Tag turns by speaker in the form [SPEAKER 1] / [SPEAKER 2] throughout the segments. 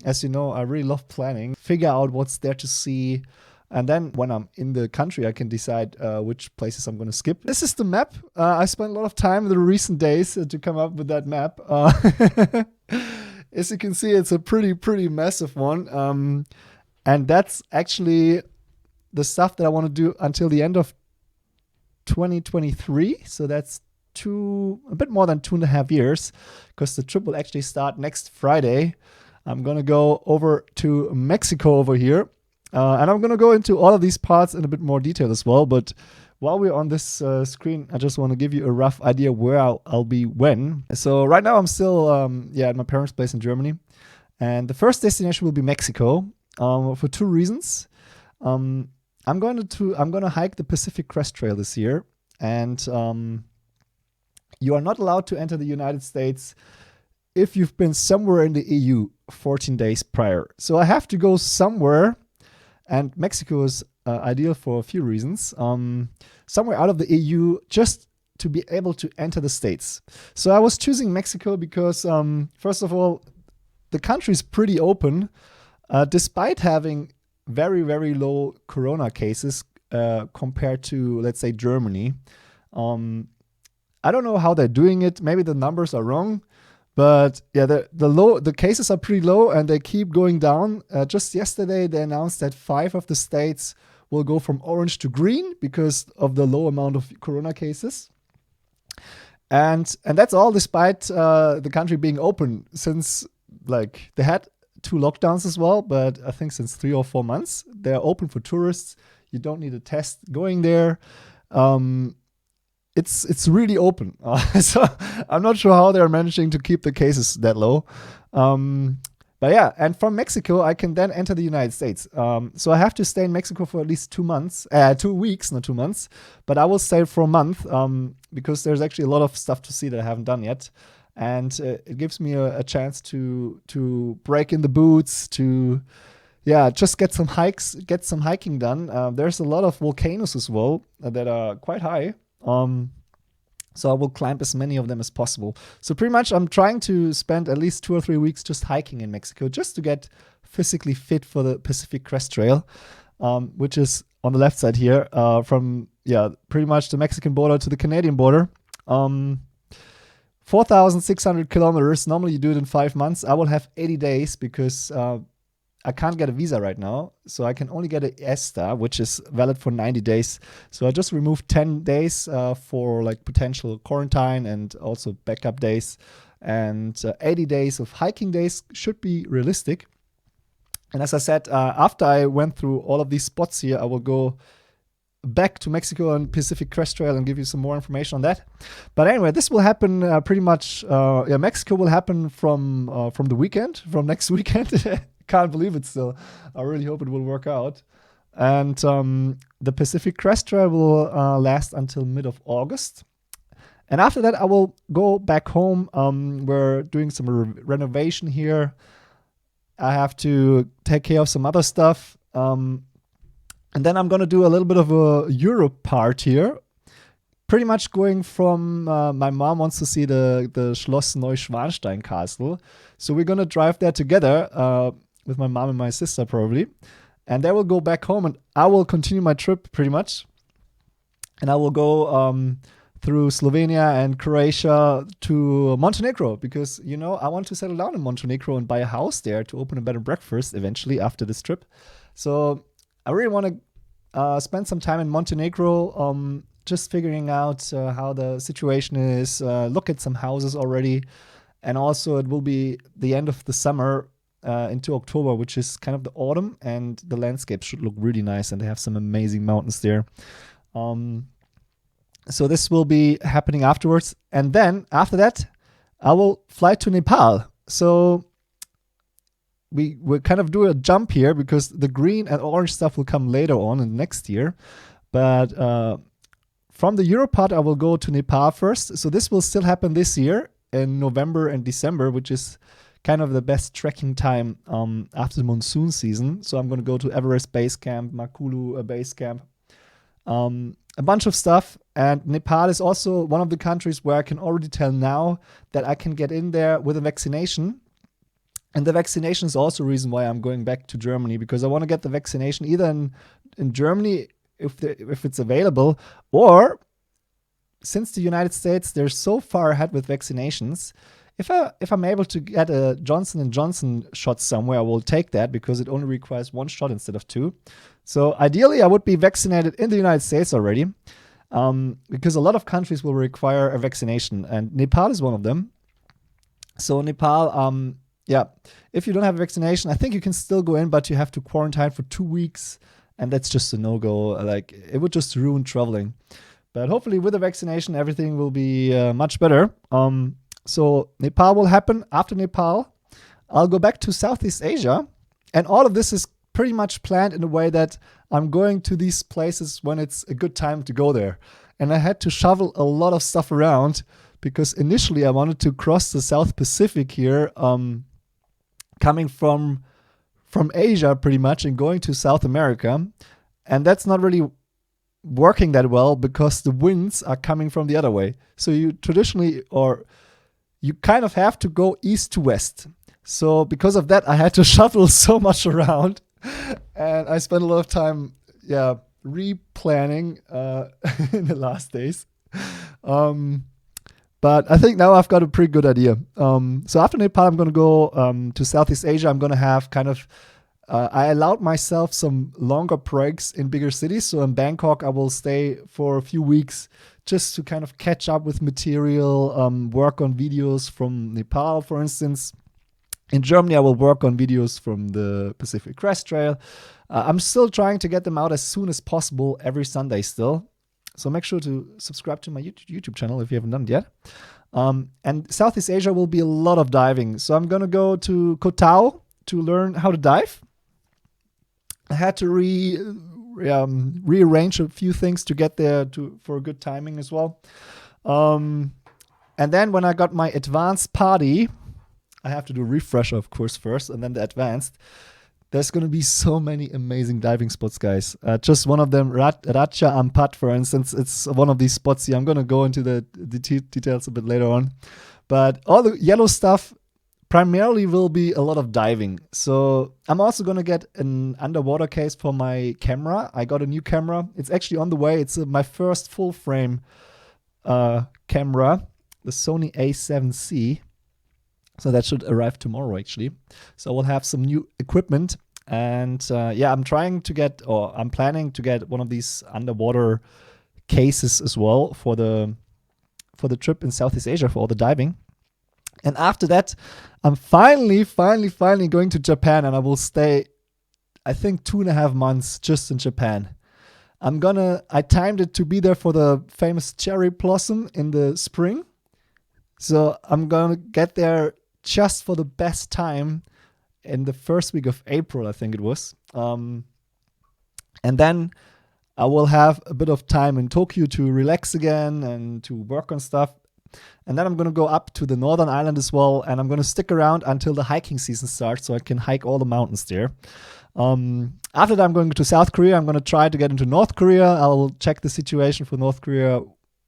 [SPEAKER 1] As you know, I really love planning, figure out what's there to see. And then when I'm in the country, I can decide which places I'm going to skip. This is the map. I spent a lot of time in the recent days to come up with that map. As you can see, it's a pretty massive one. And that's actually the stuff that I want to do until the end of 2023. So that's a bit more than 2.5 years, because the trip will actually start next Friday. I'm going to go over to Mexico over here. And I'm going to go into all of these parts in a bit more detail as well. But while we're on this screen, I just want to give you a rough idea where I'll be when. So right now I'm still at my parents' place in Germany. And the first destination will be Mexico for 2 reasons. I'm going to hike the Pacific Crest Trail this year. And you are not allowed to enter the United States if you've been somewhere in the EU 14 days prior. So I have to go somewhere. And Mexico is ideal for a few reasons. Somewhere out of the EU, just to be able to enter the States. So I was choosing Mexico because, first of all, the country is pretty open, despite having very, very low corona cases compared to, let's say, Germany. I don't know how they're doing it. Maybe the numbers are wrong. But yeah, the cases are pretty low and they keep going down. Just yesterday, they announced that 5 of the states will go from orange to green because of the low amount of corona cases. And that's all despite the country being open, since like they had 2 lockdowns as well. But I think since 3 or 4 months, they're open for tourists. You don't need a test going there. It's really open. So I'm not sure how they're managing to keep the cases that low. But yeah, and from Mexico, I can then enter the United States. So I have to stay in Mexico for at least 2 months, 2 weeks, not 2 months. But I will stay for a month because there's actually a lot of stuff to see that I haven't done yet. And it gives me a chance to break in the boots, to just get some hiking done. There's a lot of volcanoes as well that are quite high. So I will climb as many of them as possible. So pretty much I'm trying to spend at least 2 or 3 weeks just hiking in Mexico, just to get physically fit for the Pacific Crest Trail, which is on the left side here, from pretty much the Mexican border to the Canadian border. 4,600 kilometers. Normally you do it in 5 months. I will have 80 days because I can't get a visa right now, so I can only get an ESTA, which is valid for 90 days. So I just removed 10 days for like potential quarantine and also backup days. And 80 days of hiking days should be realistic. And as I said, after I went through all of these spots here, I will go back to Mexico and Pacific Crest Trail and give you some more information on that. But anyway, this will happen pretty much. Mexico will happen from the weekend, from next weekend. Can't believe it still. I really hope it will work out. And the Pacific Crest Trail will last until mid of August. And after that, I will go back home. We're doing some renovation here. I have to take care of some other stuff. And then I'm going to do a little bit of a Europe part here. Pretty much going from, my mom wants to see the Schloss Neuschwanstein Castle. So we're going to drive there together with my mom and my sister probably. And then we'll go back home and I will continue my trip pretty much. And I will go through Slovenia and Croatia to Montenegro because, I want to settle down in Montenegro and buy a house there to open a bed and breakfast eventually after this trip. So I really want to spend some time in Montenegro, just figuring out how the situation is, look at some houses already. And also it will be the end of the summer into October, which is kind of the autumn, and the landscape should look really nice, and they have some amazing mountains there. So this will be happening afterwards. And then after that, I will fly to Nepal. So we'll kind of do a jump here because the green and orange stuff will come later on in next year. But from the Europe part, I will go to Nepal first. So this will still happen this year in November and December, which is kind of the best trekking time after the monsoon season. So I'm going to go to Everest Base Camp, Makulu Base Camp, a bunch of stuff. And Nepal is also one of the countries where I can already tell now that I can get in there with a vaccination. And the vaccination is also a reason why I'm going back to Germany, because I want to get the vaccination either in Germany if it's available, or since the United States, they're so far ahead with vaccinations. If I'm able to get a Johnson & Johnson shot somewhere, I will take that because it only requires 1 shot instead of 2. So ideally, I would be vaccinated in the United States already, because a lot of countries will require a vaccination, and Nepal is one of them. So Nepal, if you don't have a vaccination, I think you can still go in, but you have to quarantine for 2 weeks, and that's just a no-go. Like, it would just ruin traveling. But hopefully with the vaccination, everything will be much better. So Nepal will happen. After Nepal, I'll go back to Southeast Asia. And all of this is pretty much planned in a way that I'm going to these places when it's a good time to go there. And I had to shovel a lot of stuff around because initially I wanted to cross the South Pacific here, coming from Asia pretty much and going to South America. And that's not really working that well because the winds are coming from the other way. So you kind of have to go east to west. So because of that, I had to shuttle so much around, and I spent a lot of time, replanning in the last days. But I think now I've got a pretty good idea. So after Nepal, I'm going to go to Southeast Asia. I'm going to have I allowed myself some longer breaks in bigger cities. So in Bangkok, I will stay for a few weeks just to kind of catch up with material, work on videos from Nepal, for instance. In Germany, I will work on videos from the Pacific Crest Trail. I'm still trying to get them out as soon as possible every Sunday still. So make sure to subscribe to my YouTube channel if you haven't done it yet. And Southeast Asia will be a lot of diving. So I'm going to go to Koh Tao to learn how to dive. I had to rearrange a few things to get there for a good timing as well. And then when I got my advanced party, I have to do a refresher, of course, first, and then the advanced. There's going to be so many amazing diving spots, guys. Just one of them, Raja Ampat, for instance. It's one of these spots here. I'm going to go into the details a bit later on. But all the yellow stuff primarily will be a lot of diving. So I'm also going to get an underwater case for my camera. I got a new camera. It's actually on the way. It's my first full frame camera, the Sony A7C. So that should arrive tomorrow, actually. So we'll have some new equipment. And I'm planning to get one of these underwater cases as well for the trip in Southeast Asia for all the diving. And after that, I'm finally going to Japan, and I will stay, I think, 2.5 months just in Japan. I timed it to be there for the famous cherry blossom in the spring. So I'm gonna get there just for the best time in the first week of April, I think it was. And then I will have a bit of time in Tokyo to relax again and to work on stuff. And then I'm going to go up to the northern island as well, and I'm going to stick around until the hiking season starts so I can hike all the mountains there. After that, I'm going to South Korea. I'm going to try to get into North Korea. I'll check the situation for North Korea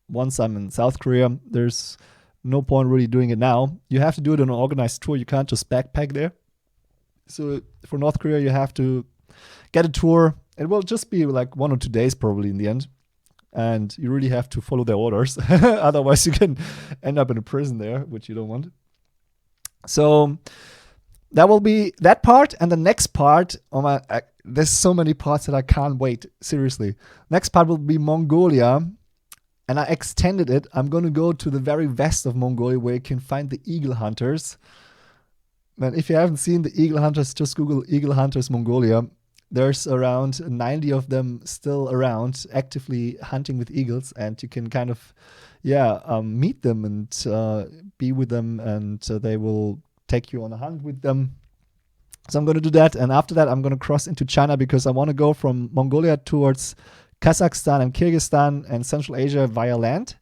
[SPEAKER 1] once I'm in South Korea. There's no point really doing it now. You have to do it on an organized tour. You can't just backpack there. So for North Korea, you have to get a tour. It will just be like 1 or 2 days probably in the end. And you really have to follow their orders. Otherwise, you can end up in a prison there, which you don't want. So that will be that part. And the next part, there's so many parts that I can't wait. Seriously. Next part will be Mongolia. And I extended it. I'm going to go to the very west of Mongolia where you can find the eagle hunters. Man, if you haven't seen the eagle hunters, just Google eagle hunters Mongolia. There's around 90 of them still around, actively hunting with eagles, and you can kind of, meet them and be with them, and they will take you on a hunt with them. So I'm going to do that, and after that, I'm going to cross into China because I want to go from Mongolia towards Kazakhstan and Kyrgyzstan and Central Asia via land.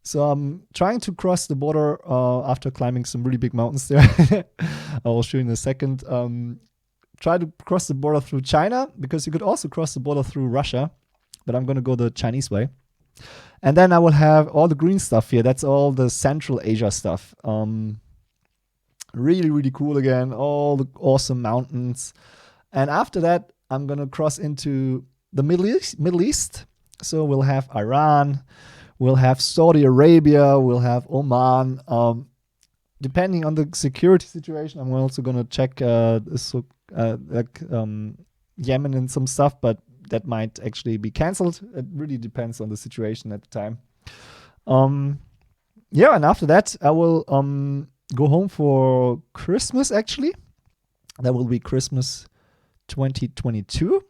[SPEAKER 1] So I'm trying to cross the border after climbing some really big mountains there. I will show you in a second. Try to cross the border through China because you could also cross the border through Russia, but I'm going to go the Chinese way. And then I will have all the green stuff here. That's all the Central Asia stuff. Really, really cool again. All the awesome mountains. And after that, I'm gonna cross into the Middle East. Middle East. So we'll have Iran, we'll have Saudi Arabia, we'll have Oman. Depending on the security situation, I'm also gonna check Yemen and some stuff, but that might actually be cancelled. It really depends on the situation at the time. Yeah, and after that, I will go home for Christmas. Actually, that will be Christmas 2022,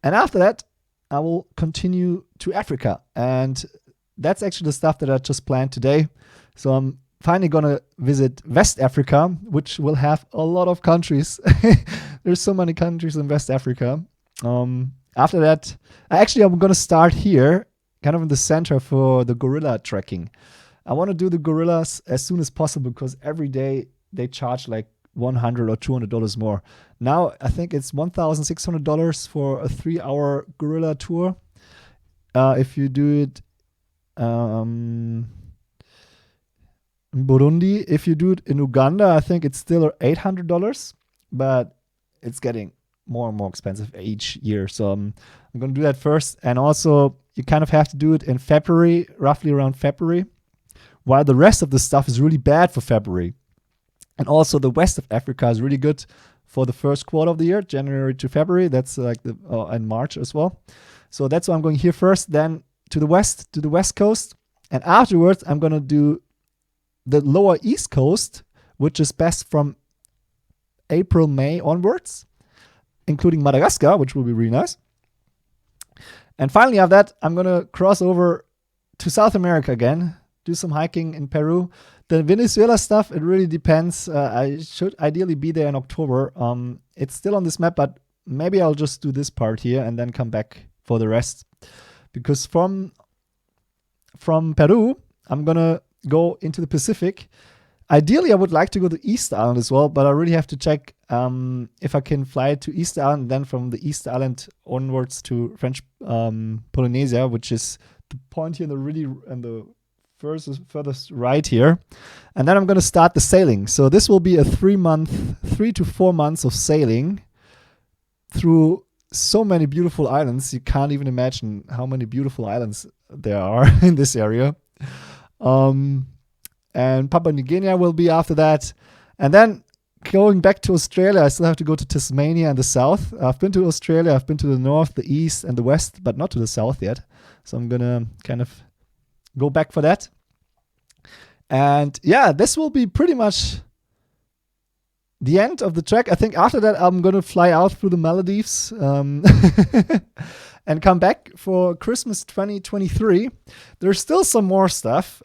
[SPEAKER 1] and after that, I will continue to Africa, and that's actually the stuff that I just planned today. So I'm finally gonna visit West Africa, which will have a lot of countries. There's so many countries in West Africa. After that, I'm gonna start here, kind of in the center for the gorilla trekking. I want to do the gorillas as soon as possible because every day they charge like $100 or $200 more. Now I think it's $1,600 for a 3-hour gorilla tour. If you do it in Burundi, if you do it in Uganda, I think it's still $800, but it's getting more and more expensive each year. So I'm going to do that first. And also, you kind of have to do it in February, roughly around February, while the rest of the stuff is really bad for February. And also the west of Africa is really good for the first quarter of the year, January to February. That's like and March as well. So that's why I'm going here first, then to the west coast. And afterwards, I'm going to do the lower east coast, which is best from April, May onwards, including Madagascar, which will be really nice. And finally, after that, I'm going to cross over to South America again, do some hiking in Peru. The Venezuela stuff, it really depends. I should ideally be there in October. It's still on this map, but maybe I'll just do this part here and then come back for the rest. Because from Peru, I'm going to go into the Pacific. Ideally, I would like to go to Easter Island as well, but I really have to check if I can fly to Easter Island, and then from the Easter Island onwards to French Polynesia, which is the point here in the furthest right here. And then I'm going to start the sailing. So this will be a 3 to 4 months of sailing through so many beautiful islands. You can't even imagine how many beautiful islands there are in this area. And Papua New Guinea will be after that. And then going back to Australia, I still have to go to Tasmania and the south. I've been to Australia, I've been to the north, the east, and the west, but not to the south yet. So I'm going to kind of go back for that. And yeah, this will be pretty much the end of the trek. I think after that, I'm going to fly out through the Maldives and come back for Christmas 2023. There's still some more stuff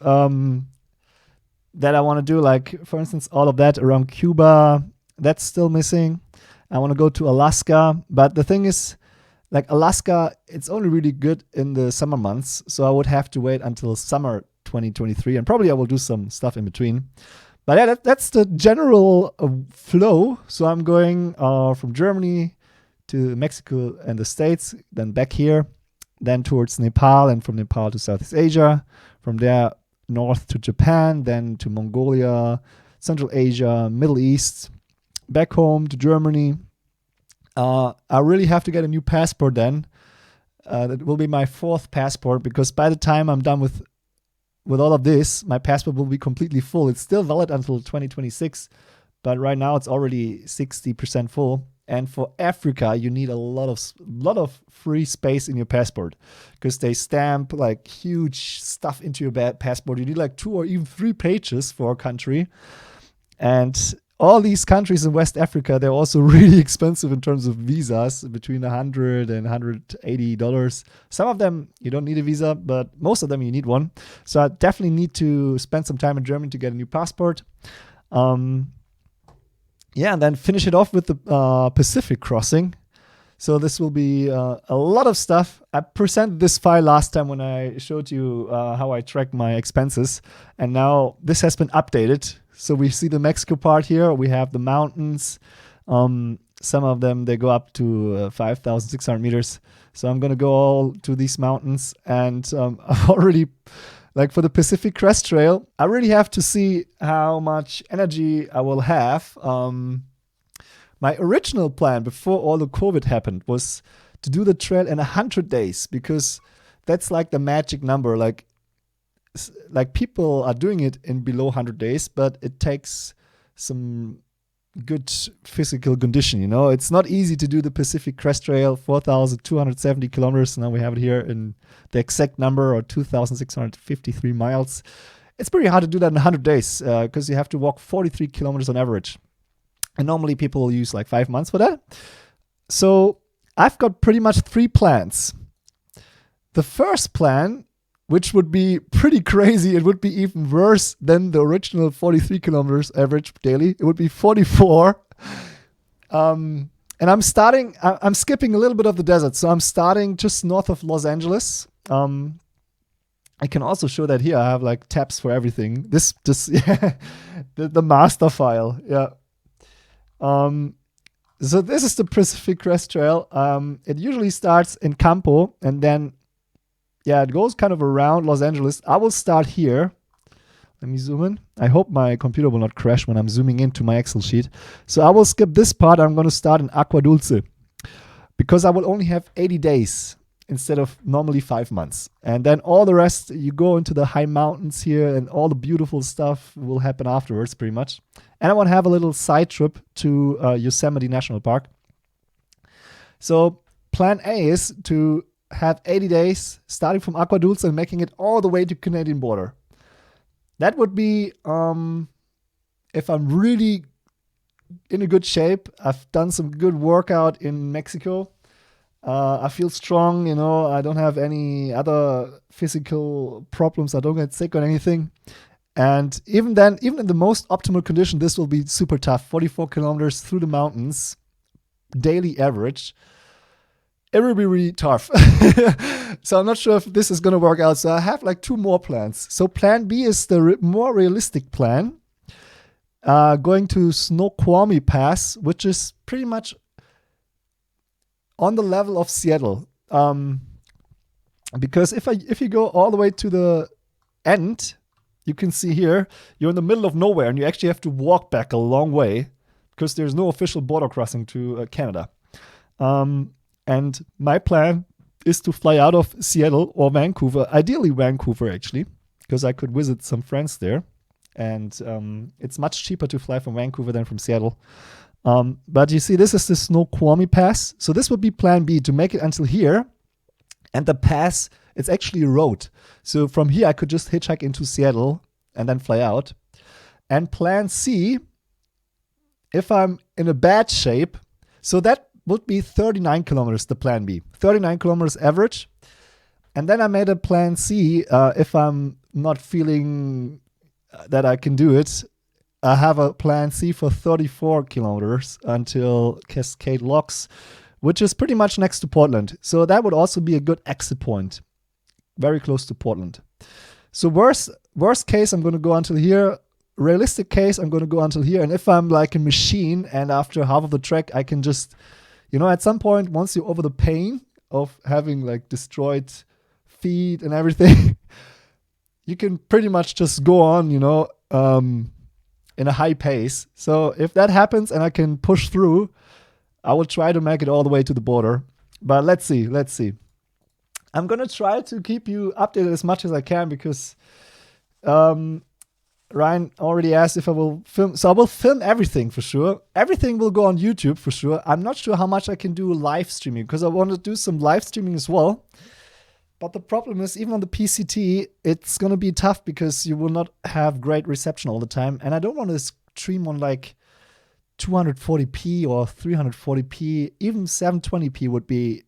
[SPEAKER 1] that I want to do, like, for instance, all of that around Cuba. That's still missing. I want to go to Alaska. But the thing is, like, Alaska, it's only really good in the summer months. So I would have to wait until summer 2023. And probably I will do some stuff in between. But yeah, that's the general flow. So I'm going from Germany to Mexico and the States, then back here, then towards Nepal, and from Nepal to Southeast Asia. From there, north to Japan, then to Mongolia, Central Asia, Middle East, back home to Germany. I really have to get a new passport then. That will be my 4th passport, because by the time I'm done with all of this, my passport will be completely full. It's still valid until 2026, but right now it's already 60% full. And for Africa, you need a lot of free space in your passport, because they stamp like huge stuff into your passport. You need like 2 or even 3 pages for a country. And all these countries in West Africa, they're also really expensive in terms of visas, between $100 and $180. Some of them, you don't need a visa, but most of them you need one. So I definitely need to spend some time in Germany to get a new passport. And then finish it off with the Pacific crossing. So this will be a lot of stuff. I presented this file last time when I showed you how I track my expenses. And now this has been updated. So we see the Mexico part here. We have the mountains. Some of them, they go up to 5,600 meters. So I'm going to go all to these mountains. And I've already Like for the Pacific Crest Trail, I really have to see how much energy I will have. My original plan before all the COVID happened was to do the trail in 100 days, because that's like the magic number. Like people are doing it in below 100 days, but it takes some good physical condition. It's not easy to do the Pacific Crest Trail, 4,270 kilometers. Now we have it here in the exact number, or 2,653 miles. It's pretty hard to do that in 100 days because you have to walk 43 kilometers on average. And normally people will use like 5 months for that. So I've got pretty much 3 plans. The first plan, which would be pretty crazy, it would be even worse than the original 43 kilometers average daily. It would be 44. And I'm skipping a little bit of the desert. So I'm starting just north of Los Angeles. I can also show that here. I have like tabs for everything. This just, yeah, the master file. Yeah. So this is the Pacific Crest Trail. It usually starts in Campo, and then, it goes kind of around Los Angeles. I will start here. Let me zoom in. I hope my computer will not crash when I'm zooming into my Excel sheet. So I will skip this part. I'm going to start in Agua Dulce, because I will only have 80 days instead of normally 5 months. And then all the rest, you go into the high mountains here, and all the beautiful stuff will happen afterwards, pretty much. And I want to have a little side trip to Yosemite National Park. So plan A is to have 80 days starting from Agua Dulce and making it all the way to Canadian border. That would be if I'm really in a good shape. I've done some good workout in Mexico. I feel strong, I don't have any other physical problems. I don't get sick or anything. And even then, even in the most optimal condition, this will be super tough. 44 kilometers through the mountains, daily average. It will be really tough. So I'm not sure if this is going to work out. So I have like 2 more plans. So plan B is the more realistic plan. Going to Snoqualmie Pass, which is pretty much on the level of Seattle. Because if you go all the way to the end, you can see here, you're in the middle of nowhere, and you actually have to walk back a long way because there's no official border crossing to Canada. And my plan is to fly out of Seattle or Vancouver, ideally Vancouver actually, because I could visit some friends there. And it's much cheaper to fly from Vancouver than from Seattle. But you see, this is the Snoqualmie Pass. So this would be plan B, to make it until here. And the pass, it's actually a road. So from here, I could just hitchhike into Seattle and then fly out. And plan C, if I'm in a bad shape, so that would be 39 kilometers, the plan B. 39 kilometers average. And then I made a plan C, if I'm not feeling that I can do it, I have a plan C for 34 kilometers until Cascade Locks, which is pretty much next to Portland. So that would also be a good exit point, very close to Portland. So worst case, I'm going to go until here. Realistic case, I'm going to go until here. And if I'm like a machine and after half of the trek, I can just, at some point, once you're over the pain of having like destroyed feet and everything, you can pretty much just go on, in a high pace. So if that happens and I can push through, I will try to make it all the way to the border. But let's see. I'm going to try to keep you updated as much as I can because Ryan already asked if I will film. So I will film everything for sure. Everything will go on YouTube for sure. I'm not sure how much I can do live streaming because I want to do some live streaming as well. But the problem is, even on the PCT, it's going to be tough because you will not have great reception all the time. And I don't want to stream on like 240p or 340p. Even 720p would be,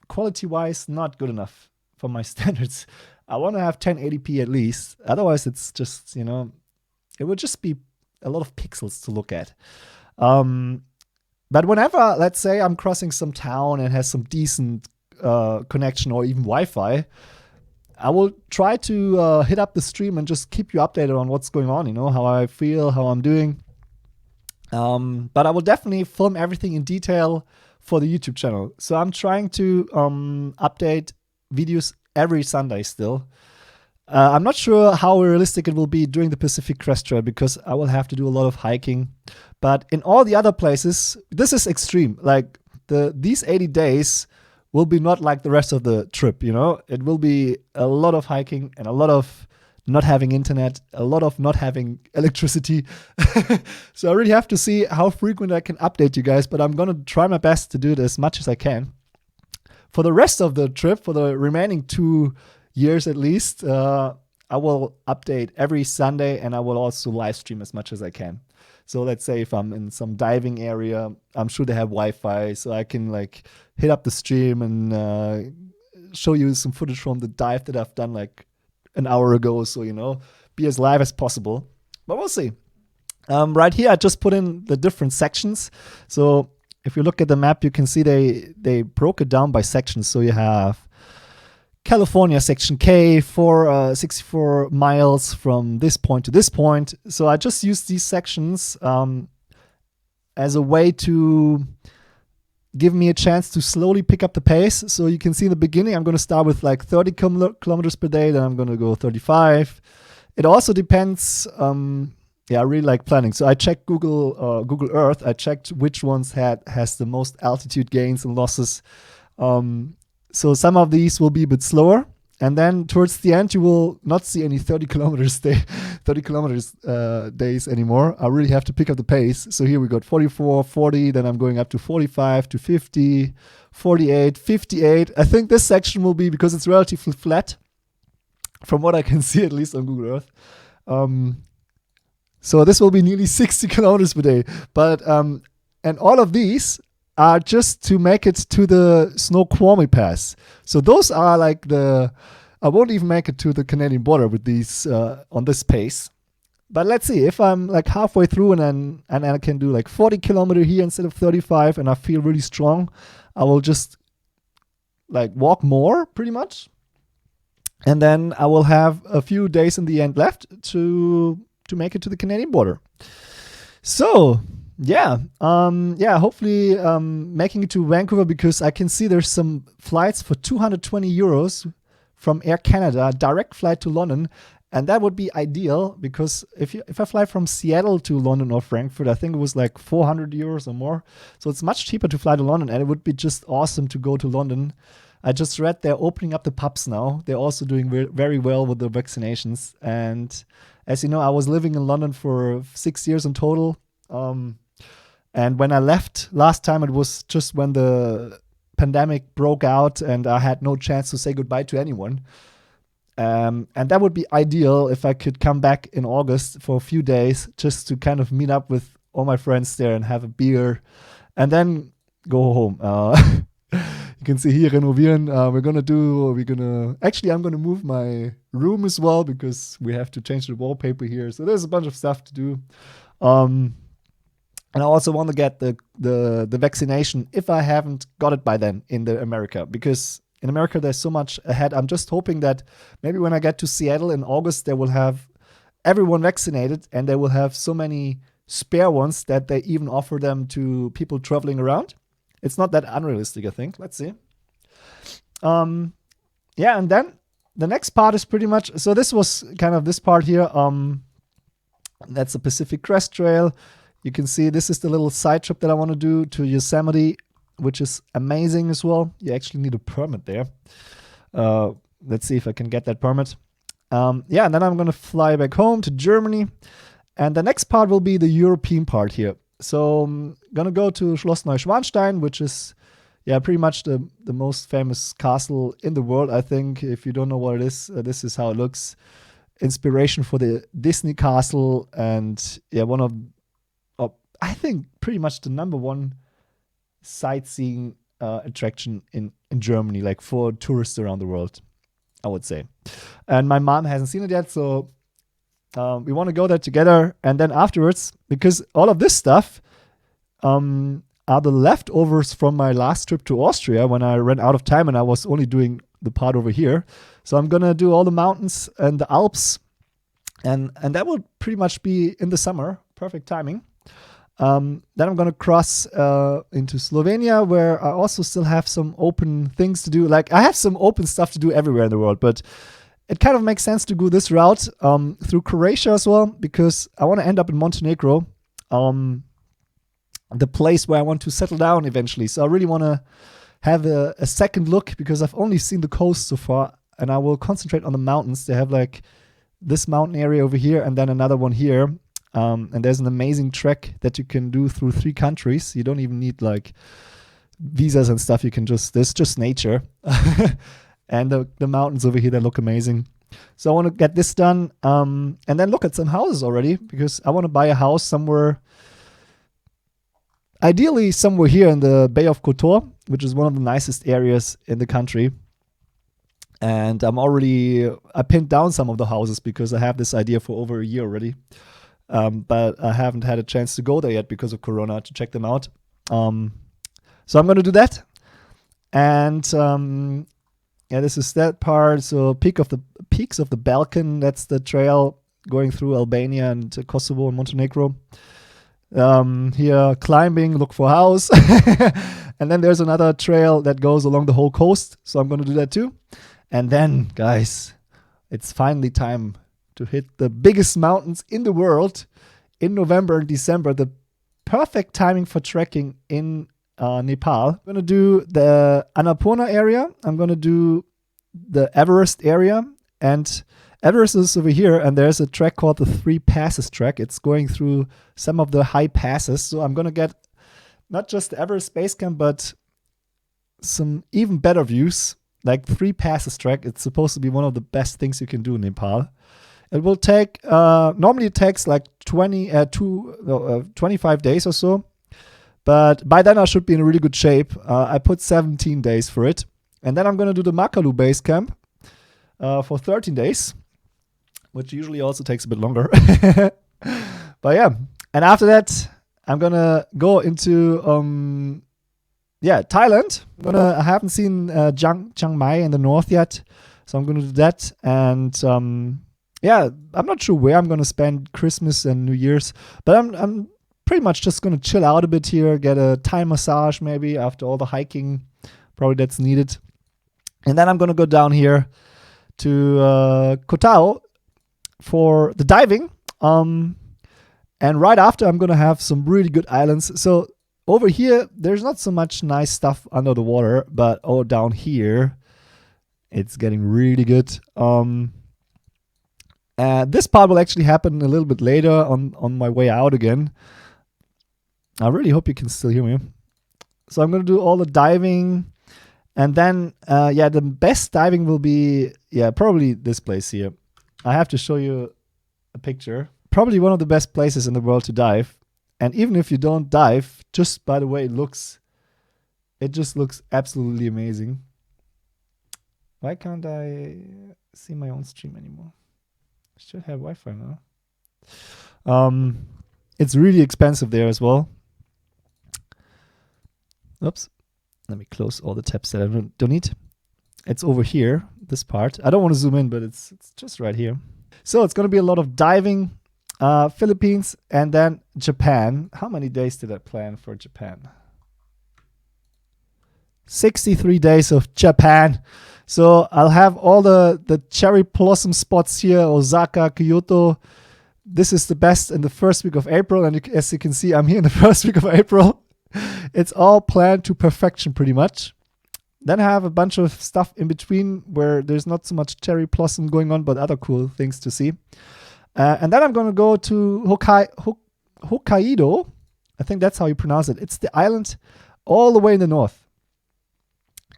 [SPEAKER 1] quality-wise, not good enough for my standards. I want to have 1080p at least. Otherwise, it's just, it would just be a lot of pixels to look at. But whenever, let's say, I'm crossing some town and has some decent connection or even Wi-Fi, I will try to hit up the stream and just keep you updated on what's going on, how I feel, how I'm doing. But I will definitely film everything in detail for the YouTube channel. So I'm trying to update videos every Sunday still. I'm not sure how realistic it will be during the Pacific Crest Trail because I will have to do a lot of hiking. But in all the other places, this is extreme. Like these 80 days will be not like the rest of the trip, you know? It will be a lot of hiking and a lot of not having internet, a lot of not having electricity. So I really have to see how frequent I can update you guys, but I'm going to try my best to do it as much as I can. For the rest of the trip, for the remaining 2 years at least, I will update every Sunday and I will also live stream as much as I can. So let's say if I'm in some diving area, I'm sure they have Wi-Fi, so I can like hit up the stream and show you some footage from the dive that I've done like an hour ago. So, you know, be as live as possible. But we'll see. Right here, I just put in the different sections. So if you look at the map, you can see they broke it down by sections. So you have California section K for 64 miles from this point to this point. So I just used these sections as a way to give me a chance to slowly pick up the pace. So you can see in the beginning, I'm going to start with like 30 kilometers per day. Then I'm going to go 35. It also depends. I really like planning. So I checked Google Earth. I checked which ones has the most altitude gains and losses. So some of these will be a bit slower. And then towards the end, you will not see any 30 kilometers days anymore. I really have to pick up the pace. So here we got 44, 40, then I'm going up to 45 to 50, 48, 58. I think this section will be, because it's relatively flat, from what I can see, at least on Google Earth. So this will be nearly 60 kilometers per day. But, and all of these are just to make it to the Snoqualmie Pass. So those are like I won't even make it to the Canadian border with these on this pace. But let's see, if I'm like halfway through and I can do like 40 kilometer here instead of 35 and I feel really strong, I will just like walk more pretty much. And then I will have a few days in the end left to make it to the Canadian border. So hopefully making it to Vancouver, because I can see there's some flights for 220 euros from Air Canada, direct flight to London. And that would be ideal, because if I fly from Seattle to London or Frankfurt, I think it was like 400 euros or more. So it's much cheaper to fly to London, and it would be just awesome to go to London. I just read they're opening up the pubs now. They're also doing very well with the vaccinations. And as you know, I was living in London for 6 years in total. And when I left last time, it was just when the pandemic broke out and I had no chance to say goodbye to anyone. And that would be ideal if I could come back in August for a few days just to kind of meet up with all my friends there and have a beer and then go home. You can see here renovieren. I'm gonna move my room as well, because we have to change the wallpaper here. So there's a bunch of stuff to do. And I also want to get the vaccination if I haven't got it by then in America, because in America there's so much ahead. I'm just hoping that maybe when I get to Seattle in August, they will have everyone vaccinated and they will have so many spare ones that they even offer them to people traveling around. It's not that unrealistic, I think. Let's see. And then the next part is pretty much, so this was kind of this part here. That's the Pacific Crest Trail. You can see this is the little side trip that I want to do to Yosemite, which is amazing as well. You actually need a permit there. Let's see if I can get that permit. And then I'm going to fly back home to Germany. And the next part will be the European part here. So I'm going to go to Schloss Neuschwanstein, which is pretty much the most famous castle in the world, I think. If you don't know what it is, this is how it looks. Inspiration for the Disney castle, and one of I think pretty much the number one sightseeing attraction in Germany, like for tourists around the world, I would say. And my mom hasn't seen it yet, so we want to go there together. And then afterwards, because all of this stuff are the leftovers from my last trip to Austria when I ran out of time and I was only doing the part over here. So I'm gonna do all the mountains and the Alps, and that will pretty much be in the summer. Perfect timing. Then I'm gonna cross into Slovenia, where I also still have some open things to do. Like I have some open stuff to do everywhere in the world, but it kind of makes sense to go this route through Croatia as well, because I want to end up in Montenegro, the place where I want to settle down eventually. So I really want to have a second look, because I've only seen the coast so far, and I will concentrate on the mountains. They have like this mountain area over here and then another one here. And there's an amazing trek that you can do through 3 countries. You don't even need like visas and stuff. You can there's just nature. And the mountains over here, they look amazing. So I want to get this done, and then look at some houses already, because I want to buy a house somewhere, ideally somewhere here in the Bay of Kotor, which is one of the nicest areas in the country. And I pinned down some of the houses because I have this idea for over a year already. But I haven't had a chance to go there yet because of Corona to check them out. So I'm going to do that. And this is that part. So peaks of the Balkan, that's the trail going through Albania and Kosovo and Montenegro. Here climbing, look for house. And then there's another trail that goes along the whole coast. So I'm going to do that too. And then, guys, it's finally time to hit the biggest mountains in the world in November and December. The perfect timing for trekking in Nepal. I'm going to do the Annapurna area. I'm going to do the Everest area. And Everest is over here, and there's a trek called the 3 Passes trek. It's going through some of the high passes. So I'm going to get not just the Everest base camp, but some even better views, like 3 Passes trek. It's supposed to be one of the best things you can do in Nepal. It will take, normally it takes like 25 days or so. But by then I should be in really good shape. I put 17 days for it. And then I'm going to do the Makalu base camp for 13 days, which usually also takes a bit longer. But yeah, and after that, I'm going to go into, Thailand. I haven't seen Chiang Mai in the north yet, so I'm going to do that. And I'm not sure where I'm going to spend Christmas and New Year's, but I'm pretty much just going to chill out a bit here, get a Thai massage maybe after all the hiking, probably that's needed. And then I'm going to go down here to Koh Tao for the diving. And right after, I'm going to have some really good islands. So over here, there's not so much nice stuff under the water, but down here, it's getting really good. This part will actually happen a little bit later on my way out again. I really hope you can still hear me. So I'm going to do all the diving. And then, the best diving will be, probably this place here. I have to show you a picture. Probably one of the best places in the world to dive. And even if you don't dive, just by the way it just looks absolutely amazing. Why can't I see my own stream anymore? I should have Wi-Fi now. It's really expensive there as well. Oops. Let me close all the tabs that I don't need. It's over here, this part. I don't want to zoom in, but it's just right here. So it's going to be a lot of diving, Philippines, and then Japan. How many days did I plan for Japan? 63 days of Japan. So I'll have all the cherry blossom spots here, Osaka, Kyoto. This is the best in the first week of April. And as you can see, I'm here in the first week of April. It's all planned to perfection pretty much. Then I have a bunch of stuff in between where there's not so much cherry blossom going on, but other cool things to see. And then I'm going to go to Hokkaido. I think that's how you pronounce it. It's the island all the way in the north.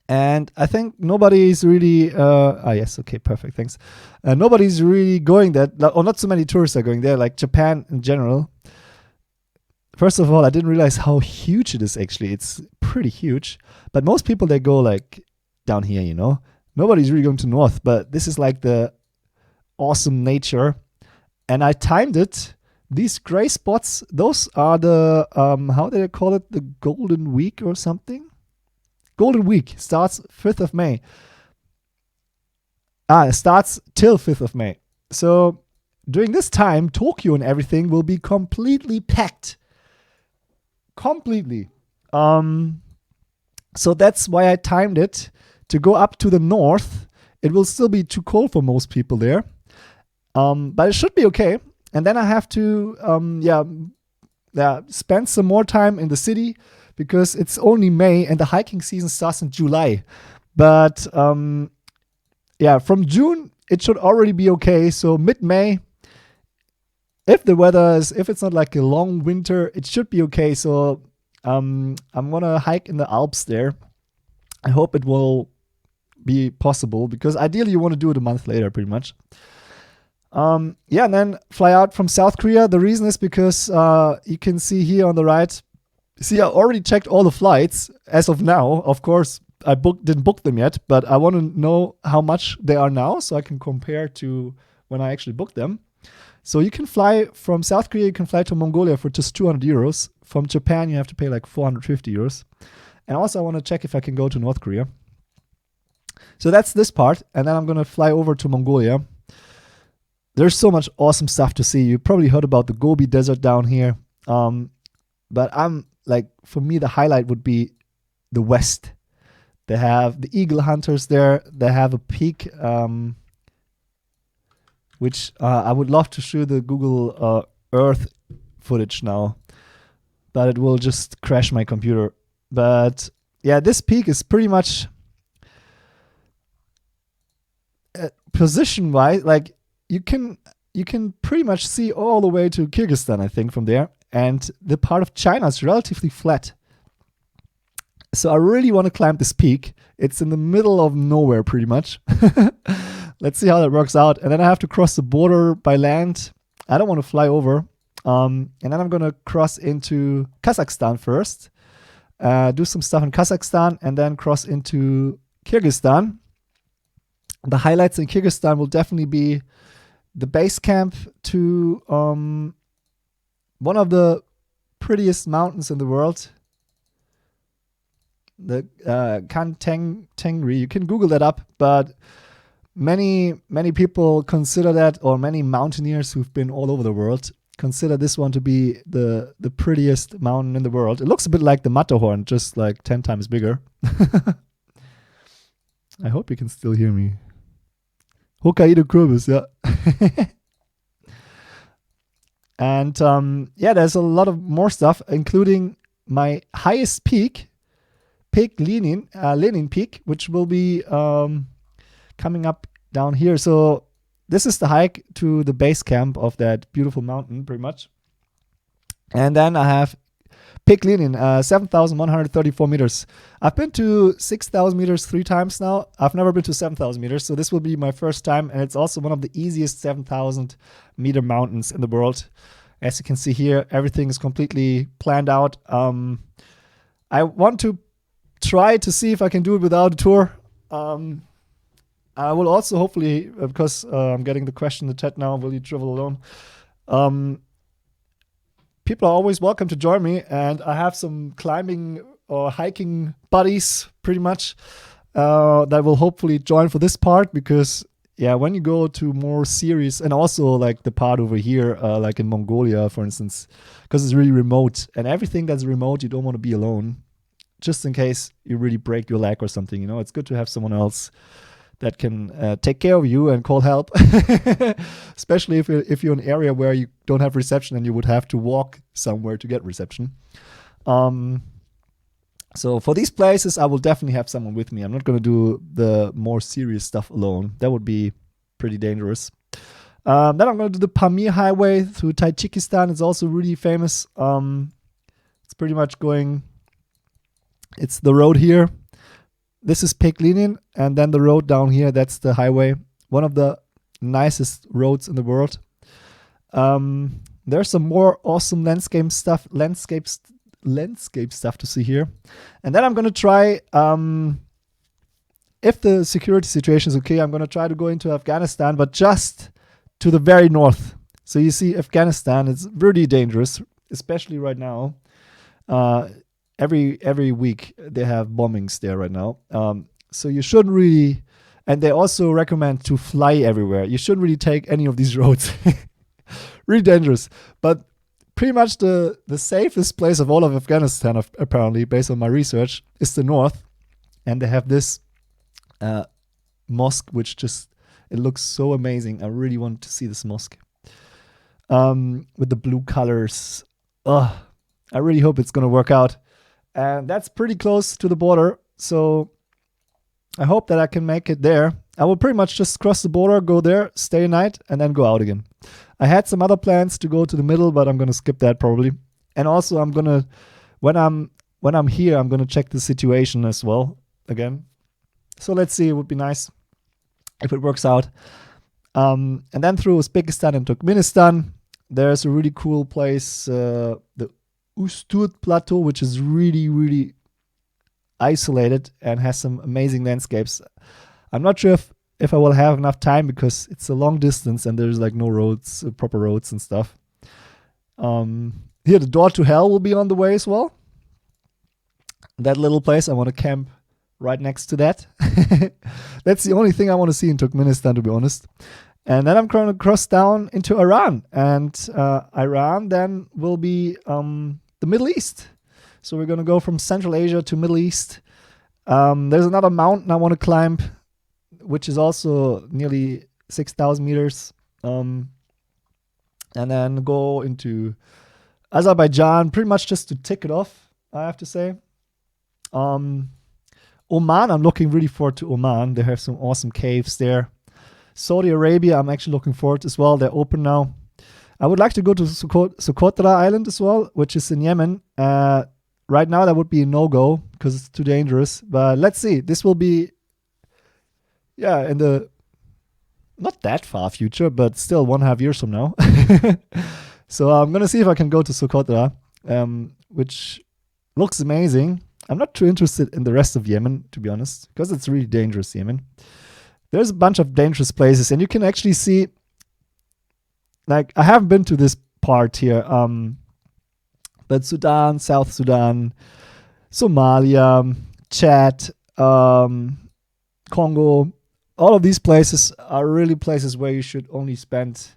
[SPEAKER 1] And I think nobody's really... yes, okay, perfect, thanks. Nobody's really going there, or not so many tourists are going there, like Japan in general. First of all, I didn't realize how huge it is actually. It's pretty huge. But most people, they go like down here, you know. Nobody's really going to north, but this is like the awesome nature. And I timed it. These gray spots, those are the, how do they call it? The Golden Week or something? Golden Week starts 5th of May. It starts till 5th of May. So during this time, Tokyo and everything will be completely packed. Completely. So that's why I timed it to go up to the north It will still be too cold for most people there, but it should be okay. And then I have to spend some more time in the city because it's only May and the hiking season starts in July. But from June it should already be okay. So mid-May, if it's not like a long winter, it should be okay. So I'm gonna hike in the Alps there. I hope it will be possible because ideally you want to do it a month later, pretty much. And then fly out from South Korea. The reason is because you can see here on the right. See, I already checked all the flights as of now. Of course, I didn't book them yet, but I want to know how much they are now so I can compare to when I actually booked them. So you can fly from South Korea, you can fly to Mongolia for just 200 euros. From Japan, you have to pay like 450 euros. And also I want to check if I can go to North Korea. So that's this part. And then I'm going to fly over to Mongolia. There's so much awesome stuff to see. You probably heard about the Gobi Desert down here. But for me, the highlight would be the west. They have the eagle hunters there. They have a peak, which I would love to show the Google Earth footage now, but it will just crash my computer. But yeah, this peak is pretty much position-wise, like you can pretty much see all the way to Kyrgyzstan, I think, from there. And the part of China is relatively flat. So I really want to climb this peak. It's in the middle of nowhere, pretty much. Let's see how that works out. And then I have to cross the border by land. I don't want to fly over. And then I'm going to cross into Kazakhstan first. Do some stuff in Kazakhstan and then cross into Kyrgyzstan. The highlights in Kyrgyzstan will definitely be the base camp to one of the prettiest mountains in the world, the Tengri. You can Google that up, but many people consider that, or many mountaineers who've been all over the world consider this one to be the prettiest mountain in the world. It looks a bit like the Matterhorn, just like 10 times bigger. I hope you can still hear me. Hokkaido Kürbis, yeah. And there's a lot of more stuff, including my highest peak, Lenin Peak, which will be coming up down here. So this is the hike to the base camp of that beautiful mountain, pretty much. And then I have Peak Lenin, 7,134 meters. I've been to 6,000 meters 3 times now. I've never been to 7,000 meters, so this will be my first time. And it's also one of the easiest 7,000 meter mountains in the world. As you can see here, everything is completely planned out. I want to try to see if I can do it without a tour. I will also hopefully, because I'm getting the question in the chat now, will you travel alone? People are always welcome to join me, and I have some climbing or hiking buddies, pretty much, that will hopefully join for this part, because when you go to more serious, and also like the part over here, like in Mongolia, for instance, because it's really remote, and everything that's remote, you don't want to be alone, just in case you really break your leg or something. It's good to have someone else that can take care of you and call help, especially if you're in an area where you don't have reception and you would have to walk somewhere to get reception. So for these places, I will definitely have someone with me. I'm not going to do the more serious stuff alone. That would be pretty dangerous. Then I'm going to do the Pamir Highway through Tajikistan. It's also really famous. It's pretty much it's the road here. This is Peak Lenin, and then the road down here, that's the highway. One of the nicest roads in the world. There's some more awesome landscape stuff to see here. And then I'm going to try, if the security situation is okay, I'm going to try to go into Afghanistan, but just to the very north. So you see, Afghanistan is really dangerous, especially right now. Every week they have bombings there right now. So you shouldn't really, and they also recommend to fly everywhere. You shouldn't really take any of these roads. Really dangerous. But pretty much the safest place of all of Afghanistan, apparently, based on my research, is the north. And they have this mosque, which just, it looks so amazing. I really want to see this mosque. With the blue colors. I really hope it's going to work out. And that's pretty close to the border. So I hope that I can make it there. I will pretty much just cross the border, go there, stay a night, and then go out again. I had some other plans to go to the middle, but I'm going to skip that probably. And also I'm going to, when I'm here, I'm going to check the situation as well again. So let's see. It would be nice if it works out. And then through Uzbekistan and Turkmenistan, there's a really cool place, the Usturt Plateau, which is really, really isolated and has some amazing landscapes. I'm not sure if I will have enough time because it's a long distance and there's like no roads, proper roads and stuff. Here, the Door to Hell will be on the way as well. That little place, I want to camp right next to that. That's the only thing I want to see in Turkmenistan, to be honest. And then I'm going to cross down into Iran. And Iran then will be the Middle East. So we're going to go from Central Asia to Middle East. There's another mountain I want to climb, which is also nearly 6,000 meters. And then go into Azerbaijan, pretty much just to tick it off, I have to say. Oman, I'm looking really forward to Oman. They have some awesome caves there. Saudi Arabia, I'm actually looking forward as well. They're open now. I would like to go to Socotra Island as well, which is in Yemen. Right now, that would be a no-go because it's too dangerous. But let's see. This will be, in the not that far future, but still 1.5 years from now. So I'm going to see if I can go to Socotra, which looks amazing. I'm not too interested in the rest of Yemen, to be honest, because it's really dangerous, Yemen. There's a bunch of dangerous places, and you can actually see, like, I haven't been to this part here, but Sudan, South Sudan, Somalia, Chad, Congo, all of these places are really places where you should only spend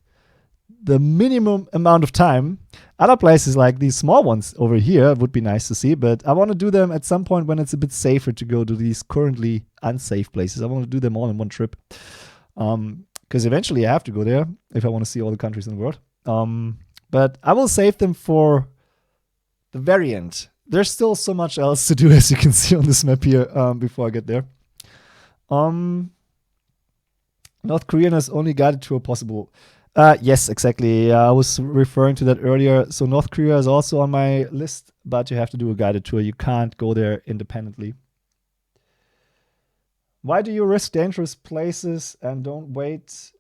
[SPEAKER 1] the minimum amount of time. Other places like these small ones over here would be nice to see, but I want to do them at some point when it's a bit safer to go to these currently unsafe places. I want to do them all in one trip. Because eventually I have to go there if I want to see all the countries in the world. But I will save them for the very end. There's still so much else to do, as you can see on this map here, before I get there. North Korean has only guided tour possible. Yes, exactly. I was referring to that earlier. So North Korea is also on my list, but you have to do a guided tour. You can't go there independently. Why do you risk dangerous places and don't wait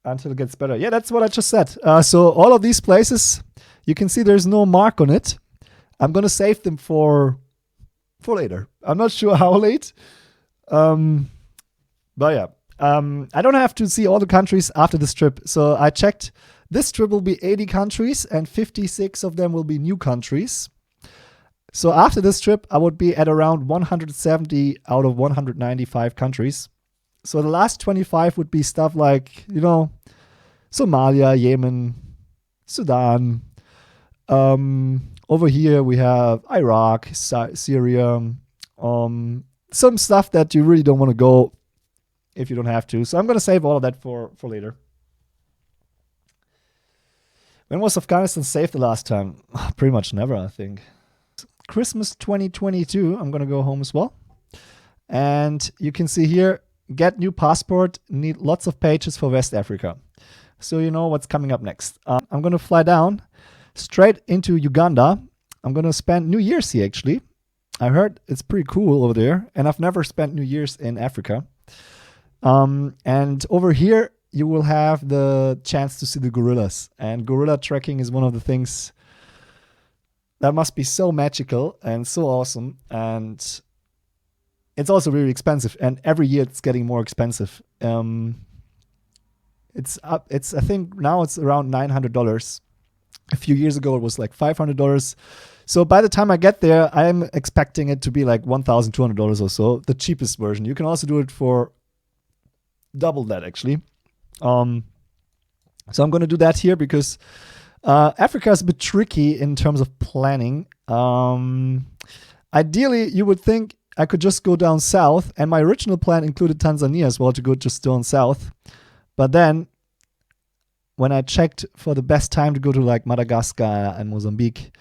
[SPEAKER 1] until it gets better? Yeah, that's what I just said. So all of these places, you can see there's no mark on it. I'm going to save them for later. I'm not sure how late. But yeah. I don't have to see all the countries after this trip. So I checked. This trip will be 80 countries and 56 of them will be new countries. So after this trip, I would be at around 170 out of 195 countries. So the last 25 would be stuff like, Somalia, Yemen, Sudan. Over here we have Iraq, Syria. Some stuff that you really don't want to go if you don't have to. So I'm going to save all of that for later. When was Afghanistan safe the last time? Pretty much never, I think. Christmas 2022, I'm going to go home as well. And you can see here, get new passport, need lots of pages for West Africa. So you know what's coming up next. I'm going to fly down straight into Uganda. I'm going to spend New Year's here, actually. I heard it's pretty cool over there. And I've never spent New Year's in Africa. And over here, you will have the chance to see the gorillas. And gorilla trekking is one of the things that must be so magical and so awesome. And it's also really expensive. And every year it's getting more expensive. I think now it's around $900. A few years ago, it was like $500. So by the time I get there, I'm expecting it to be like $1,200 or so, the cheapest version. You can also do it for double that, actually. So I'm going to do that here because Africa is a bit tricky in terms of planning. Ideally, you would think I could just go down south, and my original plan included Tanzania as well, to go just down south. But then when I checked for the best time to go to like Madagascar and Mozambique,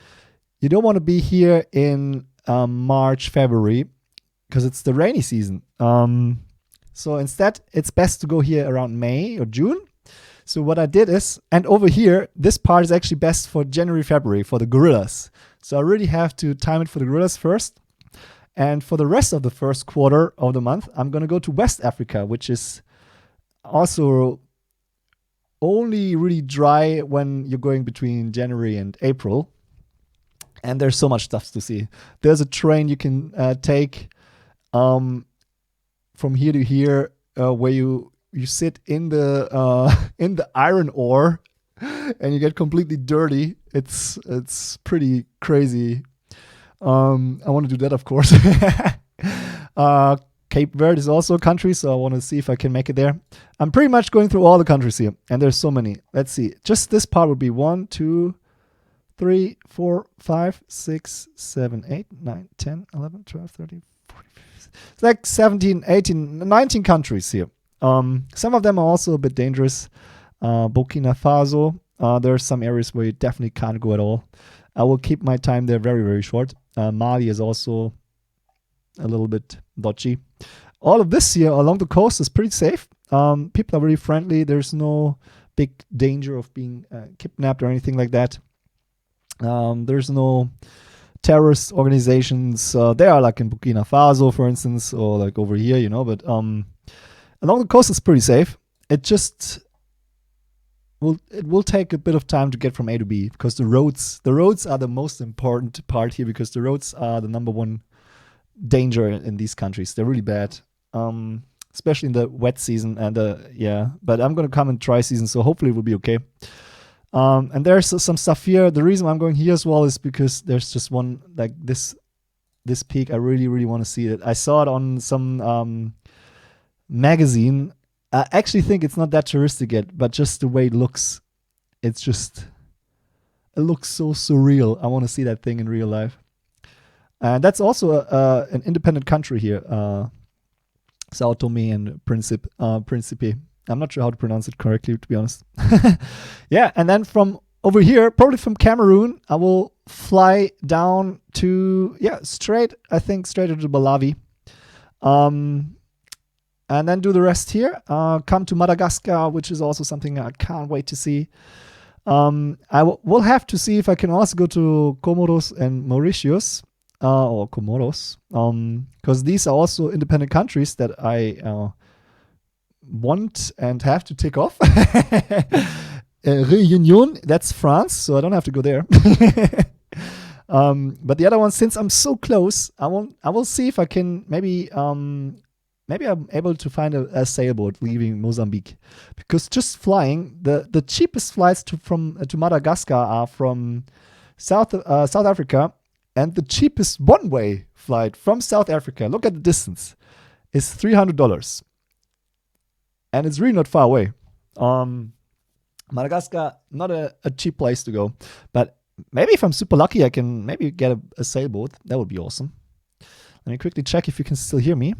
[SPEAKER 1] you don't want to be here in March, February, because it's the rainy season. So instead, it's best to go here around May or June. So what I did is, and over here, this part is actually best for January, February, for the gorillas. So I really have to time it for the gorillas first. And for the rest of the first quarter of the month, I'm going to go to West Africa, which is also only really dry when you're going between January and April. And there's so much stuff to see. There's a train you can take from here to here, where you sit in the iron ore, and you get completely dirty. It's pretty crazy. I want to do that, of course. Cape Verde is also a country, so I want to see if I can make it there. I'm pretty much going through all the countries here, and there's so many. Let's see. Just this part would be 1, 2, 3, 4, 5, 6, 7, 8, 9, 10, 11, 12, 13, 14, 15. It's like 17, 18, 19 countries here. Some of them are also a bit dangerous. Burkina Faso, there are some areas where you definitely can't go at all. I will keep my time there very, very short. Mali is also a little bit dodgy. All of this here along the coast is pretty safe. People are very friendly. There's no big danger of being kidnapped or anything like that. There's no terrorist organizations. They are like in Burkina Faso, for instance, or like over here, but along the coast is pretty safe. It will take a bit of time to get from A to B, because the roads are the most important part here, because the roads are the number one danger in these countries. They're really bad, especially in the wet season. And but I'm going to come in dry season, so hopefully it will be okay. And there's some stuff here. The reason I'm going here as well is because there's just one, like this peak. I really, really want to see it. I saw it on some magazine. I actually think it's not that touristic yet, but just the way it looks, it looks so surreal. I want to see that thing in real life. And that's also an independent country here, Sao Tome and Principe. I'm not sure how to pronounce it correctly, to be honest. Yeah, and then from over here, probably from Cameroon, I will fly down to, straight into Malawi. And then do the rest here. Come to Madagascar, which is also something I can't wait to see. We'll have to see if I can also go to Comoros and Mauritius, or Comoros, because these are also independent countries that I want and have to tick off. Réunion, that's France, so I don't have to go there. But the other one, since I'm so close, I will see if I can maybe I'm able to find a sailboat leaving Mozambique, because just flying, the cheapest flights to Madagascar are from South Africa, and the cheapest one-way flight from South Africa, look at the distance, is $300, and it's really not far away. Madagascar, not a cheap place to go, but maybe if I'm super lucky, I can maybe get a sailboat. That would be awesome. Let me quickly check if you can still hear me.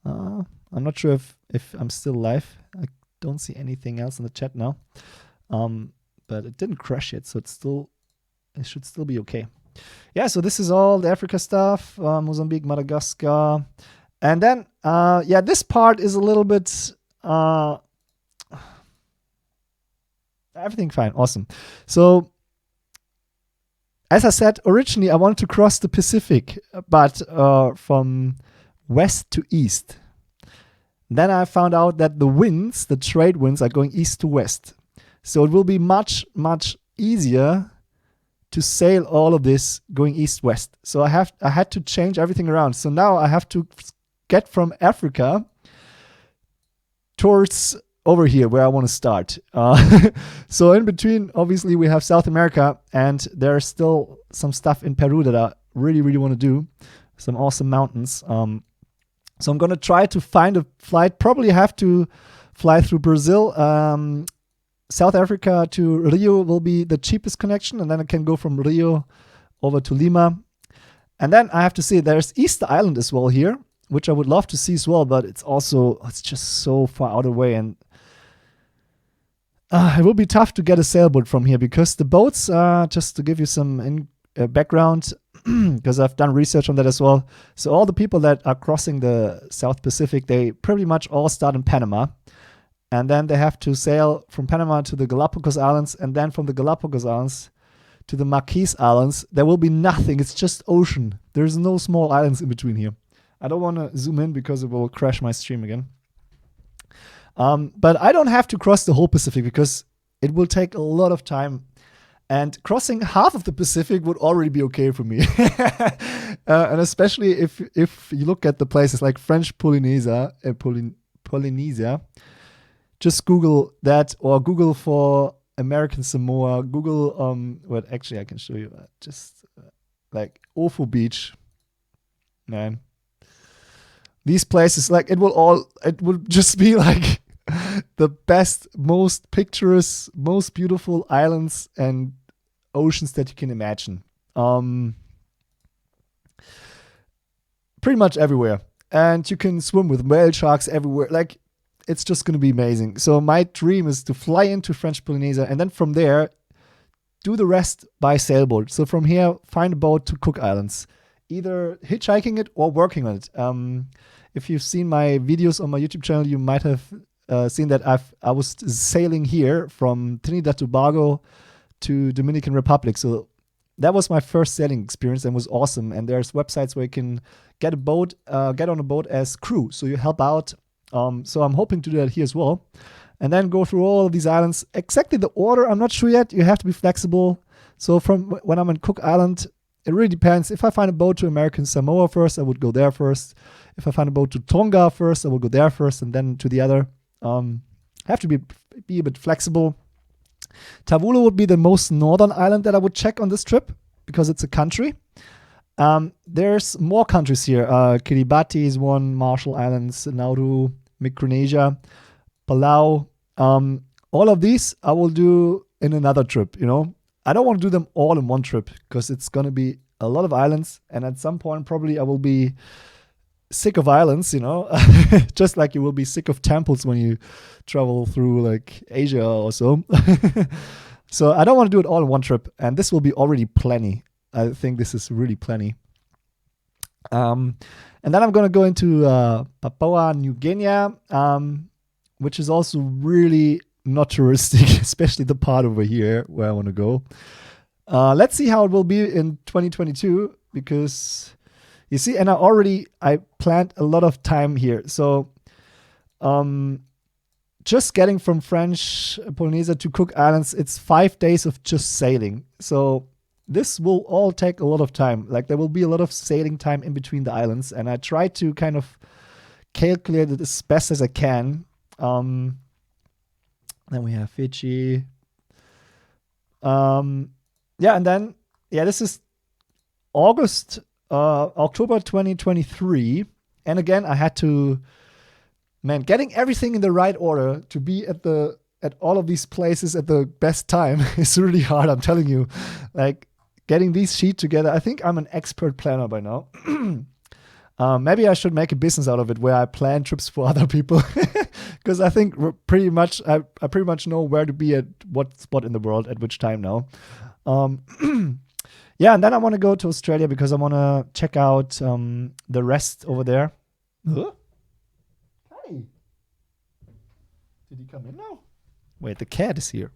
[SPEAKER 1] I'm not sure if I'm still live. I don't see anything else in the chat now. But it didn't crash yet, so it should still be okay. Yeah, so this is all the Africa stuff, Mozambique, Madagascar. And then, this part is a little bit, everything fine, awesome. So, as I said, originally I wanted to cross the Pacific, but from west to east. Then I found out that the trade winds are going east to west. So it will be much, much easier to sail all of this going east-west. So I had to change everything around. So now I have to get from Africa towards over here where I want to start. So in between, obviously, we have South America, and there's still some stuff in Peru that I really, really want to do. Some awesome mountains. So I'm going to try to find a flight. Probably have to fly through Brazil. South Africa to Rio will be the cheapest connection, and then I can go from Rio over to Lima. And then I have to say there's Easter Island as well here, which I would love to see as well, but it's just so far out of the way, and it will be tough to get a sailboat from here because the boats, just to give you some background, because I've done research on that as well. So all the people that are crossing the South Pacific, they pretty much all start in Panama. And then they have to sail from Panama to the Galapagos Islands, and then from the Galapagos Islands to the Marquise Islands. There will be nothing. It's just ocean. There's no small islands in between here. I don't want to zoom in because it will crash my stream again. But I don't have to cross the whole Pacific because it will take a lot of time. And crossing half of the Pacific would already be okay for me. And especially if you look at the places like French Polynesia, Polynesia, just Google that, or Google for American Samoa. Google, well, actually I can show you just like Ofo Beach, man. These places, like it will just be like the best, most picturesque, most beautiful islands and oceans that you can imagine. Pretty much everywhere. And you can swim with whale sharks everywhere. Like, it's just going to be amazing. So my dream is to fly into French Polynesia and then from there, do the rest by sailboat. So from here, find a boat to Cook Islands. Either hitchhiking it or working on it. If you've seen my videos on my YouTube channel, you might have seen that I was sailing here from Trinidad and Tobago to Dominican Republic. So that was my first sailing experience and was awesome. And there's websites where you can get on a boat as crew. So you help out. So I'm hoping to do that here as well. And then go through all of these islands. Exactly the order, I'm not sure yet. You have to be flexible. So from when I'm in Cook Island, it really depends. If I find a boat to American Samoa first, I would go there first. If I find a boat to Tonga first, I will go there first and then to the other. Have to be a bit flexible. Tavula would be the most northern island that I would check on this trip because it's a country. There's more countries here. Kiribati is one, Marshall Islands, Nauru, Micronesia, Palau. All of these I will do in another trip, you know. I don't want to do them all in one trip because it's going to be a lot of islands. And at some point, probably I will be sick of islands, you know, just like you will be sick of temples when you travel through like Asia or so. So I don't want to do it all in one trip. And this will be already plenty. I think this is really plenty. And then I'm going to go into Papua New Guinea, which is also really not touristic, especially the part over here where I want to go. Let's see how it will be in 2022 because you see, and I planned a lot of time here. So just getting from French Polynesia to Cook Islands, it's 5 days of just sailing. So this will all take a lot of time. Like there will be a lot of sailing time in between the islands. And I try to kind of calculate it as best as I can. Then we have Fiji. And then, this is October 2023. And again, I had to, getting everything in the right order to be at all of these places at the best time is really hard, I'm telling you. Like getting these sheets together, I think I'm an expert planner by now. Maybe I should make a business out of it where I plan trips for other people because I think I pretty much know where to be at what spot in the world at which time now. And then I want to go to Australia because I want to check out the rest over there. Huh? Hey, did he come in now? Wait, the cat is here.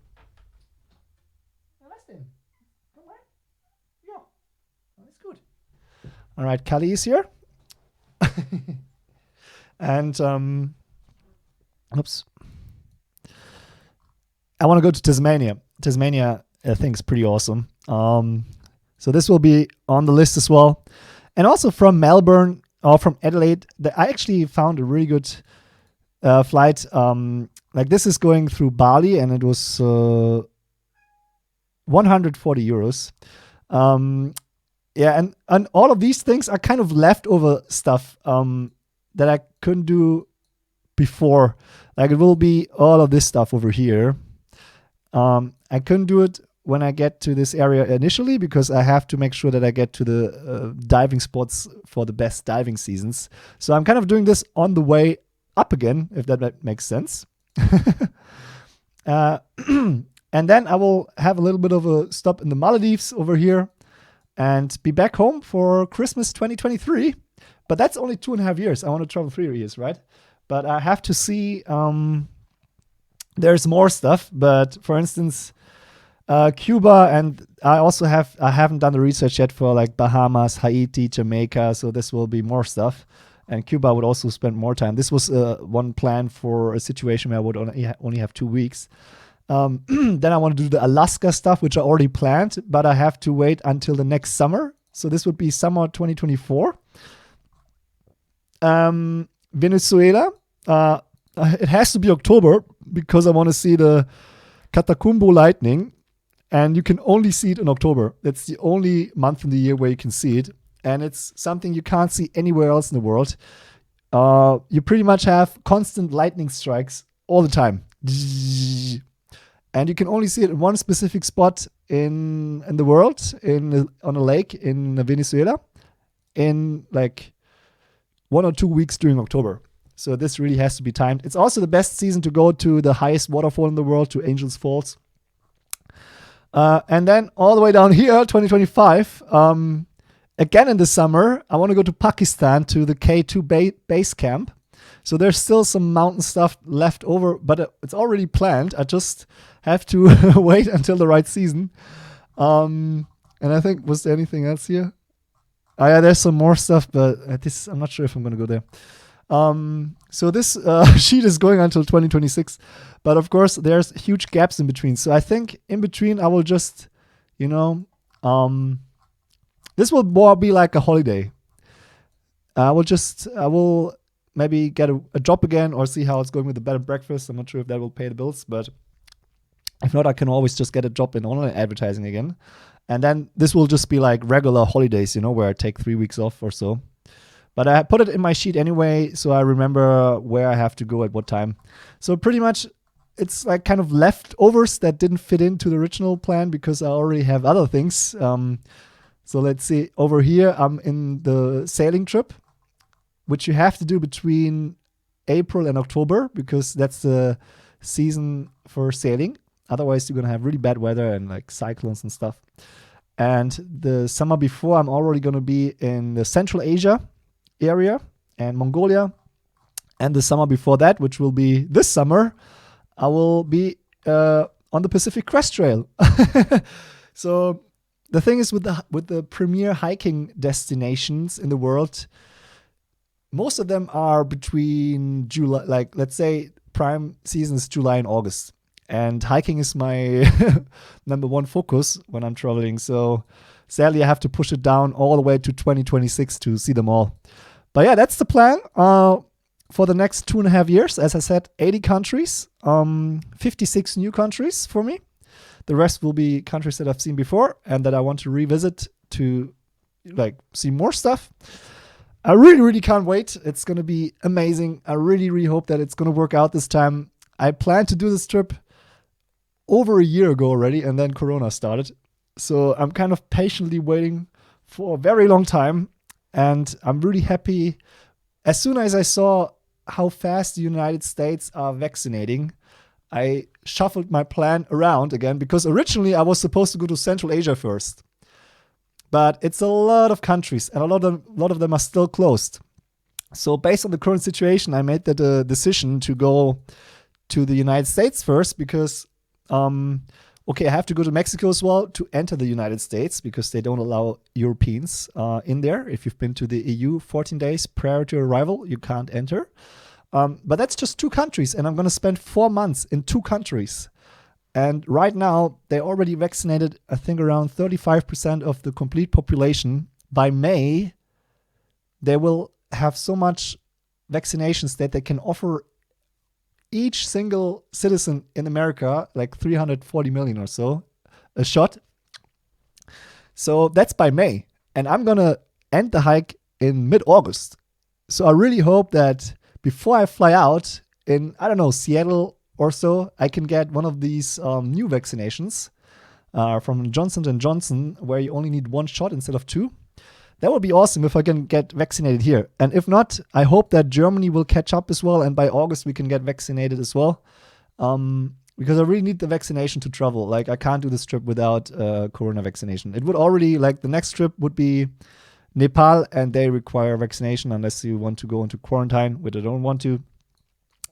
[SPEAKER 1] Yeah, that's good. All right, Kali is here. And oops, I want to go to Tasmania. Tasmania, I think, is pretty awesome. So this will be on the list as well. And also from Melbourne or from Adelaide, I actually found a really good flight. Like this is going through Bali, and it was 140 euros. And all of these things are kind of leftover stuff that I couldn't do before. Like it will be all of this stuff over here. I couldn't do it when I get to this area initially, because I have to make sure that I get to the diving spots for the best diving seasons. So I'm kind of doing this on the way up again, if that makes sense. And then I will have a little bit of a stop in the Maldives over here and be back home for Christmas 2023. But that's only 2.5 years. I want to travel 3 years, right? But I have to see, there's more stuff. But for instance, Cuba, and I haven't done the research yet for like Bahamas, Haiti, Jamaica. So this will be more stuff. And Cuba would also spend more time. This was one plan for a situation where I would only have 2 weeks. Then I want to do the Alaska stuff, which I already planned, but I have to wait until the next summer. So this would be summer 2024. Venezuela, it has to be October because I want to see the Catacumbo lightning, and you can only see it in October. That's the only month in the year where you can see it, and it's something you can't see anywhere else in the world. You pretty much have constant lightning strikes all the time. And you can only see it in one specific spot in the world, on a lake in Venezuela, in like 1 or 2 weeks during October. So this really has to be timed. It's also the best season to go to the highest waterfall in the world, to Angels Falls. And then all the way down here, 2025, again in the summer, I want to go to Pakistan to the K2 base camp. So there's still some mountain stuff left over, but it's already planned. I just have to wait until the right season. And I think, was there anything else here? Oh yeah, there's some more stuff, but I'm not sure if I'm going to go there. So this sheet is going until 2026, but of course there's huge gaps in between. So I think in between I will just, this will more be like a holiday. I will maybe get a job again or see how it's going with the bed and breakfast. I'm not sure if that will pay the bills, but if not, I can always just get a job in online advertising again. And then this will just be like regular holidays, where I take 3 weeks off or so. But I put it in my sheet anyway, so I remember where I have to go at what time. So pretty much it's like kind of leftovers that didn't fit into the original plan because I already have other things. So let's see. Over here, I'm in the sailing trip, which you have to do between April and October because that's the season for sailing. Otherwise, you're going to have really bad weather and like cyclones and stuff. And the summer before, I'm already going to be in the Central Asia area and Mongolia. And the summer before that, which will be this summer, I will be on the Pacific Crest Trail. So the thing is with the premier hiking destinations in the world, most of them are between July, like let's say prime season is July and August. And hiking is my number one focus when I'm traveling. So sadly, I have to push it down all the way to 2026 to see them all. But yeah, that's the plan for the next 2.5 years. As I said, 80 countries, 56 new countries for me. The rest will be countries that I've seen before and that I want to revisit to like see more stuff. I really, really can't wait. It's going to be amazing. I really, really hope that it's going to work out this time. I planned to do this trip over a year ago already, and then Corona started. So I'm kind of patiently waiting for a very long time. And I'm really happy. As soon as I saw how fast the United States are vaccinating, I shuffled my plan around again because originally I was supposed to go to Central Asia first. But it's a lot of countries and a lot of them are still closed. So based on the current situation, I made the decision to go to the United States first because, I have to go to Mexico as well to enter the United States because they don't allow Europeans in there. If you've been to the EU 14 days prior to arrival, you can't enter. But that's just 2 countries, and I'm going to spend 4 months in 2 countries. And right now, they already vaccinated, I think, around 35% of the complete population. By May, they will have so much vaccinations that they can offer each single citizen in America, like 340 million or so, a shot. So that's by May. And I'm going to end the hike in mid-August. So I really hope that before I fly out in, Seattle or so, I can get one of these new vaccinations. from Johnson & Johnson, where you only need 1 shot instead of 2. That would be awesome if I can get vaccinated here. And if not, I hope that Germany will catch up as well. And by August, we can get vaccinated as well. Because I really need the vaccination to travel. Like, I can't do this trip without corona vaccination. It would already, like, the next trip would be Nepal, and they require vaccination unless you want to go into quarantine, which I don't want to.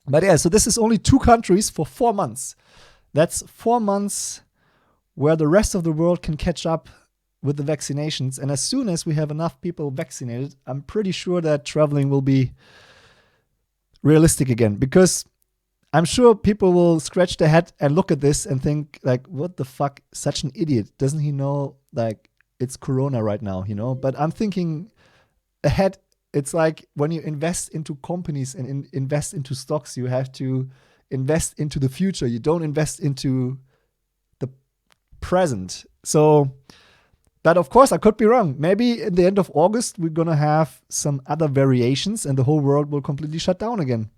[SPEAKER 1] But yeah, so this is only 2 countries for 4 months. That's 4 months where the rest of the world can catch up with the vaccinations. And as soon as we have enough people vaccinated, I'm pretty sure that traveling will be realistic again. Because I'm sure people will scratch their head and look at this and think, like, what the fuck? Such an idiot. Doesn't he know, like, it's Corona right now, you know? But I'm thinking ahead. It's like when you invest into companies and invest into stocks, you have to invest into the future. You don't invest into the present. So, but of course, I could be wrong. Maybe in the end of August, we're going to have some other variations and the whole world will completely shut down again.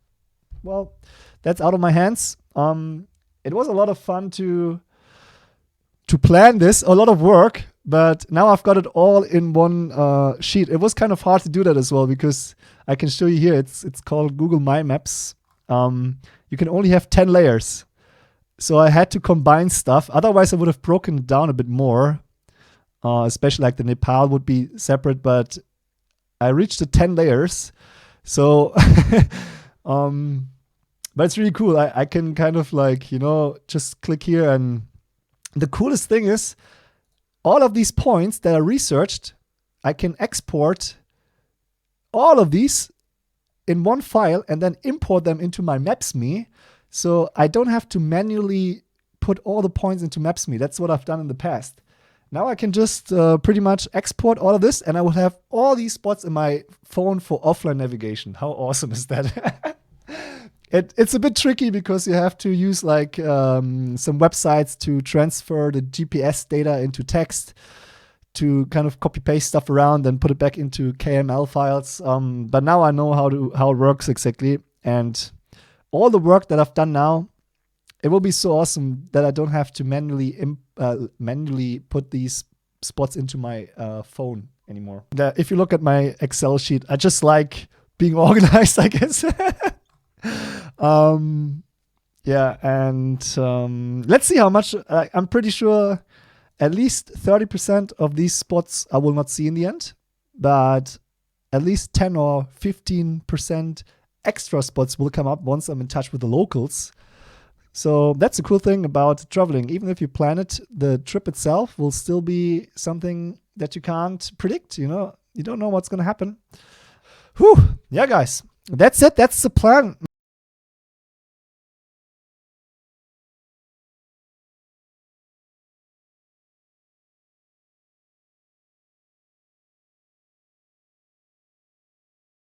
[SPEAKER 1] Well, that's out of my hands. It was a lot of fun to plan this, a lot of work, but now I've got it all in one sheet. It was kind of hard to do that as well because I can show you here. It's called Google My Maps. You can only have 10 layers. So I had to combine stuff. Otherwise, I would have broken it down a bit more, especially like the Nepal would be separate, but I reached the 10 layers. So, but it's really cool. I can kind of like, you know, just click here, and the coolest thing is all of these points that I researched, I can export all of these in one file and then import them into my Maps.me. So I don't have to manually put all the points into Maps.me. That's what I've done in the past. Now I can just pretty much export all of this, and I will have all these spots in my phone for offline navigation. How awesome is that? It's a bit tricky because you have to use like some websites to transfer the GPS data into text, to kind of copy paste stuff around and put it back into KML files. But now I know how it works exactly, and all the work that I've done now, it will be so awesome that I don't have to manually put these spots into my phone anymore. If you look at my Excel sheet, I just like being organized, I guess. Yeah, and let's see how much. I'm pretty sure at least 30% of these spots I will not see in the end, but at least 10 or 15% extra spots will come up once I'm in touch with the locals. So that's a cool thing about traveling. Even if you plan it, the trip itself will still be something that you can't predict. You know, you don't know what's going to happen. Whew. Yeah, guys, that's it. That's the plan.